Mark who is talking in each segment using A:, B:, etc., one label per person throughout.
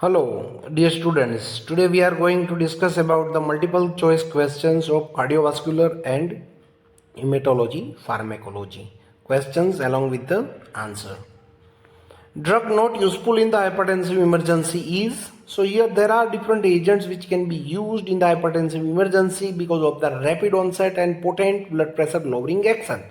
A: Hello, dear students. Today we are going to discuss about the multiple choice questions of cardiovascular and hematology pharmacology. Questions along with the answer. Drug not useful in the hypertensive emergency is. So here there are different agents which can be used in the hypertensive emergency because of the rapid onset and potent blood pressure lowering action.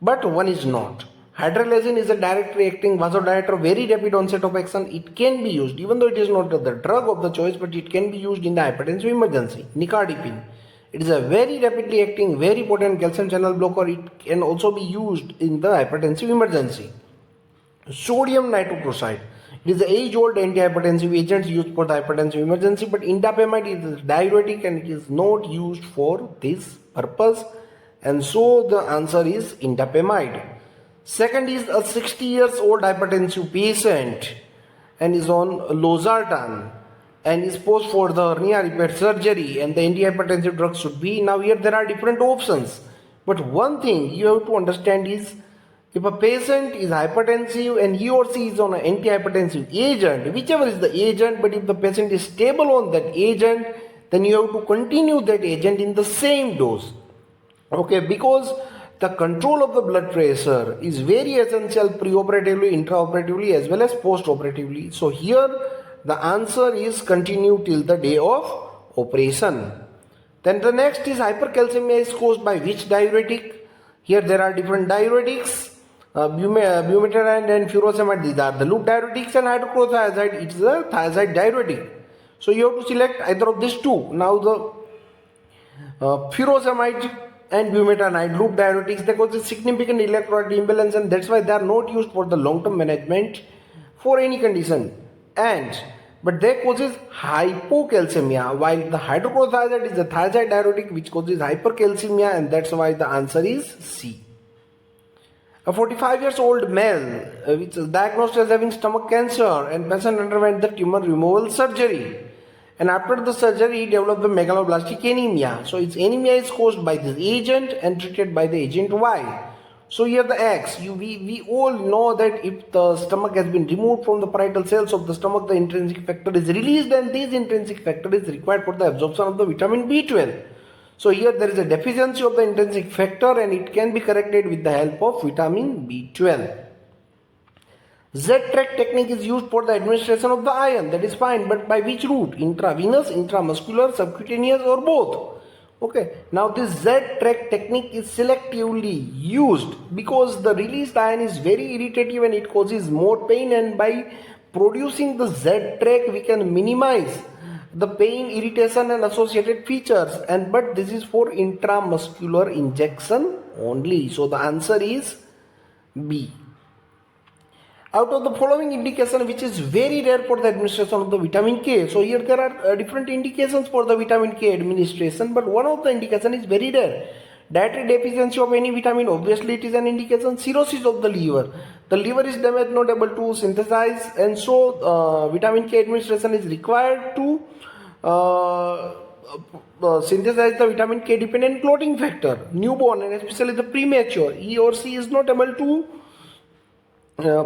A: But one is not. Hydralazine is a direct reacting vasodilator, very rapid onset of action. It can be used, even though it is not the drug of the choice, but it can be used in the hypertensive emergency. Nicardipine. It is a very rapidly acting, very potent calcium channel blocker. It can also be used in the hypertensive emergency. Sodium nitroprusside. It is an age-old antihypertensive agent used for the hypertensive emergency, but indapamide is a diuretic and it is not used for this purpose. And so the answer is indapamide. Second is a 60 years old hypertensive patient and is on losartan and is post for the hernia repair surgery, and the antihypertensive drug should be. Now here there are different options, but one thing you have to understand is if a patient is hypertensive and he or she is on an antihypertensive agent, whichever is the agent, but if the patient is stable on that agent, then you have to continue that agent in the same dose. Okay, because the control of the blood pressure is very essential preoperatively, intraoperatively as well as postoperatively. So here the answer is continue till the day of operation. Then the next is hypercalcemia is caused by which diuretic? Here there are different diuretics, bumetanide and furosemide. These are the loop diuretics, and hydrochlorothiazide, it is a thiazide diuretic. So you have to select either of these two. Now the furosemide and bumetanide loop diuretics, they cause a significant electrolyte imbalance, and that's why they are not used for the long-term management for any condition. But they causes hypocalcemia, while the hydrochlorothiazide is a thiazide diuretic which causes hypercalcemia, and that's why the answer is C. A 45 years old male which is diagnosed as having stomach cancer, and patient underwent the tumor removal surgery. And after the surgery, he developed the megaloblastic anemia. So its anemia is caused by this agent and treated by the agent Y. So here the X, we all know that if the stomach has been removed from the parietal cells of the stomach, the intrinsic factor is released, and this intrinsic factor is required for the absorption of the vitamin B12. So here there is a deficiency of the intrinsic factor, and it can be corrected with the help of vitamin B12. Z-track technique is used for the administration of the iron, that is fine, but by which route? Intravenous, intramuscular, subcutaneous, or both? Okay, now this Z-track technique is selectively used because the released iron is very irritative and it causes more pain, and by producing the Z-track we can minimize the pain, irritation and associated features, but this is for intramuscular injection only. So the answer is B. Out of the following indication, which is very rare for the administration of the vitamin K. So here there are different indications for the vitamin K administration, but one of the indication is very rare. Dietary deficiency of any vitamin, obviously it is an indication. Cirrhosis of the liver. The liver is damaged, not able to synthesize, and so vitamin K administration is required to synthesize the vitamin K dependent clotting factor. Newborn and especially the premature, he or she is not able to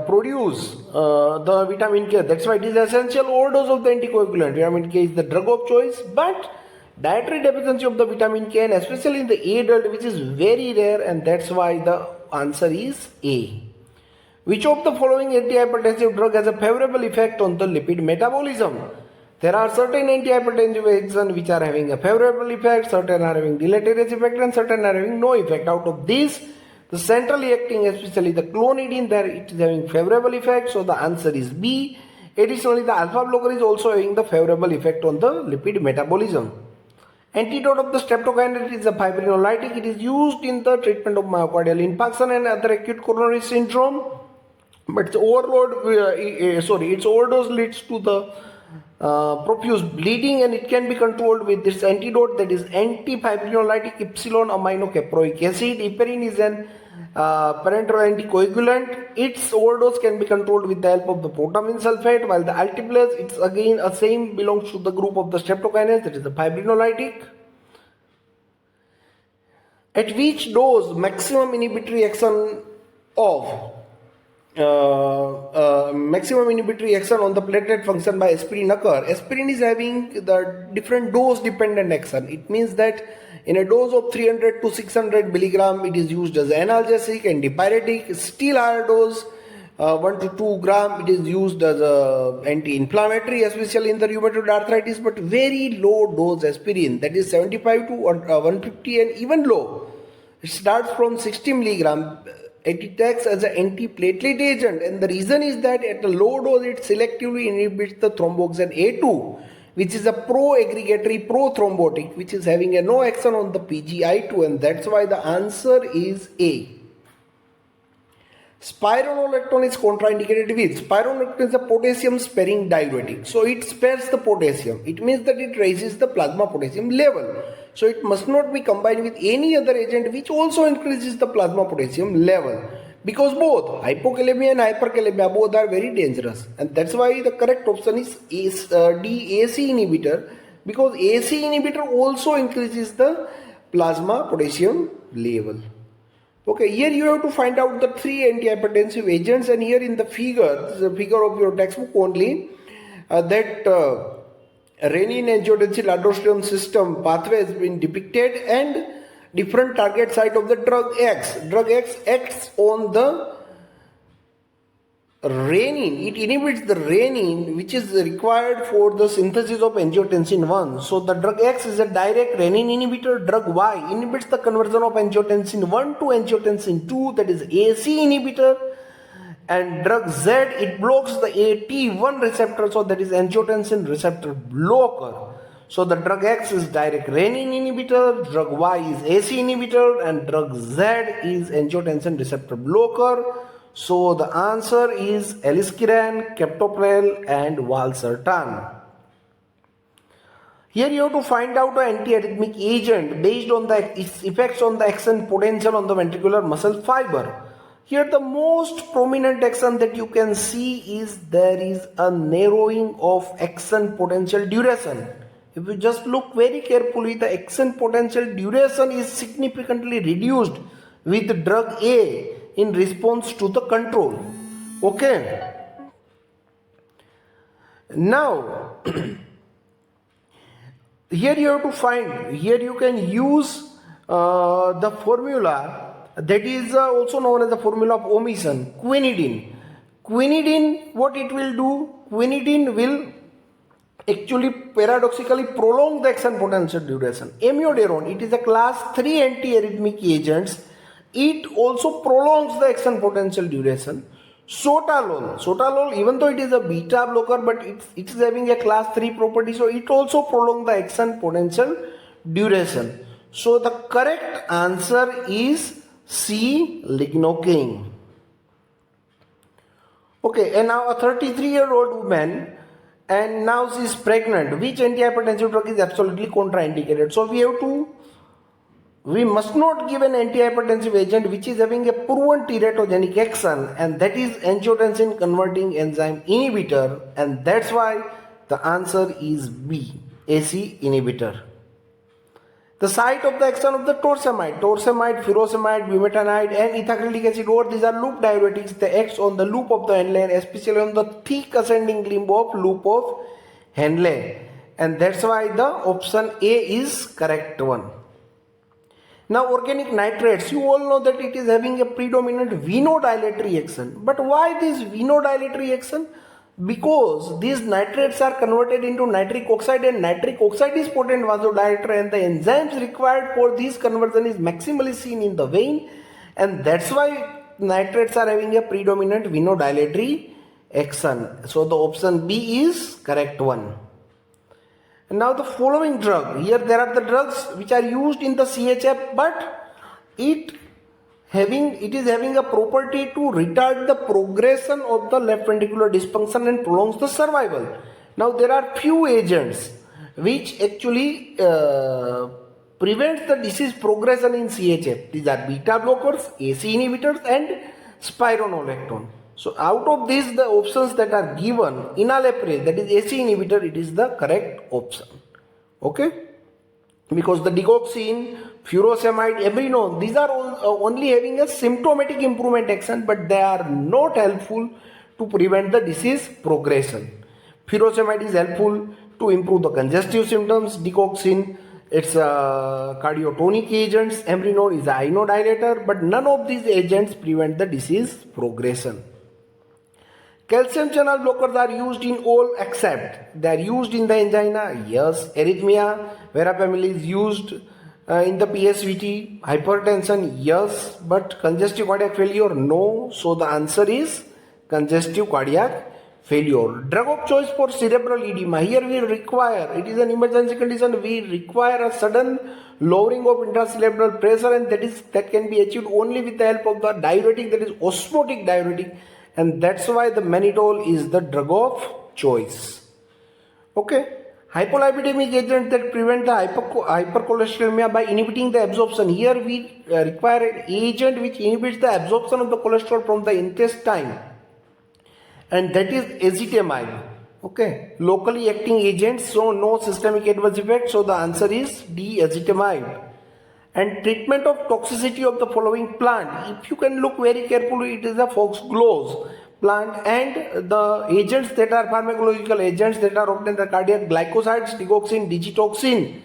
A: produce the vitamin K. That's why it is essential overdose of the anticoagulant. Vitamin K is the drug of choice, but dietary deficiency of the vitamin K, and especially in the adult, which is very rare, and that's why the answer is A. Which of the following antihypertensive drug has a favorable effect on the lipid metabolism? There are certain antihypertensive agents which are having a favorable effect, certain are having deleterious effect, and certain are having no effect. Out of these, the centrally acting, especially the clonidine, there it is having favorable effect, so the answer is B. Additionally, the alpha blocker is also having the favorable effect on the lipid metabolism. Antidote of the streptokinase is a fibrinolytic. It is used in the treatment of myocardial infarction and other acute coronary syndrome, but its its overdose leads to the profuse bleeding, and it can be controlled with this antidote, that is antifibrinolytic epsilon aminocaproic acid. Heparin is an parenteral anticoagulant. Its overdose can be controlled with the help of the protamine sulfate, while the altiplase, it's again a same, belongs to the group of the streptokinase, that is the fibrinolytic. At which dose maximum inhibitory action of maximum inhibitory action on the platelet function by aspirin occur. Aspirin is having the different dose dependent action. It means that in a dose of 300 to 600 milligram it is used as analgesic and diuretic. Still higher dose 1 to 2 gram it is used as a anti-inflammatory, especially in the rheumatoid arthritis. But very low dose aspirin, that is 75 to 150 and even low, it starts from 60 milligram. It acts as an anti-platelet agent, and the reason is that at a low dose it selectively inhibits the thromboxane A2, which is a pro-aggregatory, pro-thrombotic, which is having a no action on the PGI2, and that's why the answer is A. Spironolactone is contraindicated with. Spironolactone is a potassium sparing diuretic. So it spares the potassium. It means that it raises the plasma potassium level. So it must not be combined with any other agent which also increases the plasma potassium level. Because both hypokalemia and hyperkalemia both are very dangerous. And that's why the correct option is D, AC inhibitor. Because AC inhibitor also increases the plasma potassium level. Okay, here you have to find out the 3 antihypertensive agents, and here in the figure, this is a figure of your textbook only, that renin-angiotensin aldosterone system pathway has been depicted, and different target site of the drug X. Drug X acts on the renin. It inhibits the renin which is required for the synthesis of angiotensin 1. So the drug X is a direct renin inhibitor. Drug Y inhibits the conversion of angiotensin 1 to angiotensin 2, that is AC inhibitor. And drug Z, it blocks the AT1 receptor, so that is angiotensin receptor blocker. So the drug X is direct renin inhibitor, drug Y is AC inhibitor, and drug Z is angiotensin receptor blocker. So the answer is aliskiran, captopril and valsartan. Here you have to find out an antiarrhythmic agent based on its effects on the action potential on the ventricular muscle fiber. Here the most prominent action that you can see is there is a narrowing of action potential duration. If you just look very carefully, the action potential duration is significantly reduced with drug A in response to the control. Okay. Now, here you have to find, here you can use the formula that is also known as the formula of omission, quinidine. Quinidine, what it will do? Quinidine will actually paradoxically prolong the action potential duration. Amiodarone, it is a class 3 antiarrhythmic agents. It also prolongs the action potential duration. Sotalol, even though it is a beta blocker, but it is having a class 3 property, so it also prolongs the action potential duration. So the correct answer is C, lignocaine. Okay, and now a 33-year-old woman, and now she is pregnant. Which antihypertensive drug is absolutely contraindicated? So we must not give an antihypertensive agent which is having a proven teratogenic action, and that is angiotensin converting enzyme inhibitor, and that's why the answer is B, AC inhibitor. The site of the action of the torsemide, furosemide, bumetanide and ethacrylic acid ore, these are loop diuretics. They act on the loop of the Henle, especially on the thick ascending limb of loop of Henle, and that's why the option A is correct one. Now organic nitrates, you all know that it is having a predominant venodilatory action. But why this venodilatory action? Because these nitrates are converted into nitric oxide, and nitric oxide is potent vasodilator, and the enzymes required for this conversion is maximally seen in the vein, and that's why nitrates are having a predominant venodilatory action. So the option B is correct one. And now the following drug, here there are the drugs which are used in the CHF, but it is having a property to retard the progression of the left ventricular dysfunction and prolongs the survival. Now there are few agents which actually prevents the disease progression in CHF. These are beta blockers, AC inhibitors and spironolactone. So out of these, the options that are given, enalapril, that is AC inhibitor, it is the correct option. Okay? Because the digoxin, furosemide, everyone. These are only having a symptomatic improvement action, but they are not helpful to prevent the disease progression. Furosemide is helpful to improve the congestive symptoms. Digoxin, it's cardiotonic agents. Embrinone is an inodilator, but none of these agents prevent the disease progression. Calcium channel blockers are used in all except they are used in the angina. Yes. Arrhythmia, verapamil is used in the PSVT. Hypertension, yes, but congestive cardiac failure, no. So the answer is congestive cardiac failure. Drug of choice for cerebral edema. Here we require, it is an emergency condition, we require a sudden lowering of intracerebral pressure, and that can be achieved only with the help of the diuretic, that is osmotic diuretic, and that's why the mannitol is the drug of choice. Okay. Hypolipidemic agents that prevent the hypercholesterolemia by inhibiting the absorption. Here we require an agent which inhibits the absorption of the cholesterol from the intestine, and that is ezetimibe. Okay, locally acting agents, so no systemic adverse effect. So the answer is D, ezetimibe. And treatment of toxicity of the following plant. If you can look very carefully, it is a foxglove plant, and the agents that are pharmacological agents that are obtained are cardiac glycosides, digoxin, digitoxin.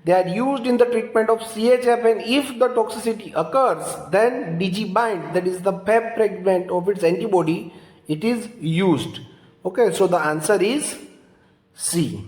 A: They are used in the treatment of CHF, and if the toxicity occurs, then digibind, that is the PEP fragment of its antibody, it is used. Okay, so the answer is C.